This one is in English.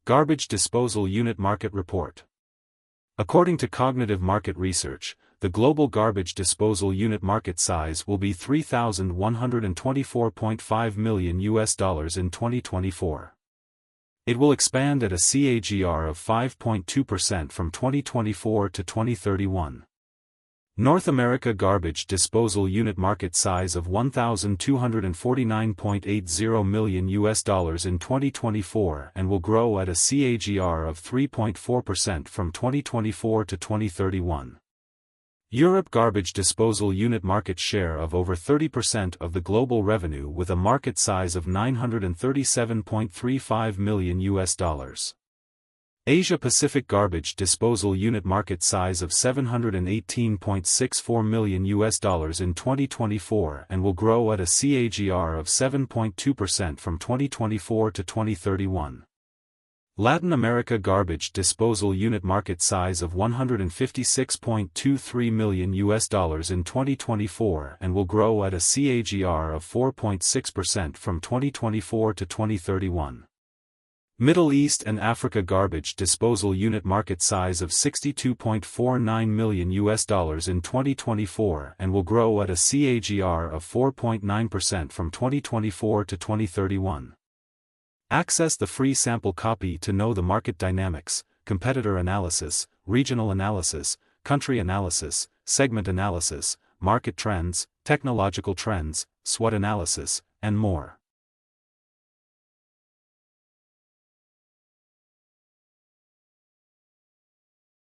Garbage Disposal Unit Market Report. According to Cognitive Market Research, the global garbage disposal unit market size will be $3,124.5 million in 2024. It will expand at a CAGR of 5.2% from 2024 to 2031. North America garbage disposal unit market size of $1,249.80 million in 2024 and will grow at a CAGR of 3.4% from 2024 to 2031. Europe garbage disposal unit market share of over 30% of the global revenue with a market size of $937.35 million. Asia Pacific garbage disposal unit market size of $718.64 million in 2024 and will grow at a CAGR of 7.2% from 2024 to 2031. Latin America garbage disposal unit market size of $156.23 million in 2024 and will grow at a CAGR of 4.6% from 2024 to 2031. Middle East and Africa garbage disposal unit market size of $62.49 million in 2024 and will grow at a CAGR of 4.9% from 2024 to 2031. Access the free sample copy to know the market dynamics, competitor analysis, regional analysis, country analysis, segment analysis, market trends, technological trends, SWOT analysis, and more.